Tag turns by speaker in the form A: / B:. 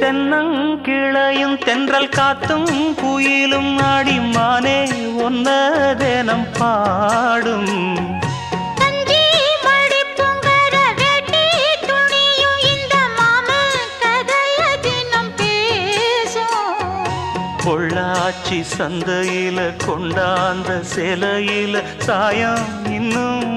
A: தென்னங்கிளையும் தென்றல் காத்தும் குயிலும் ஆடிமானே ஒன்ன தினம் பாடும். பொள்ளாச்சி சந்தையில கொண்டாந்த சிலையில சாயம் இன்னும்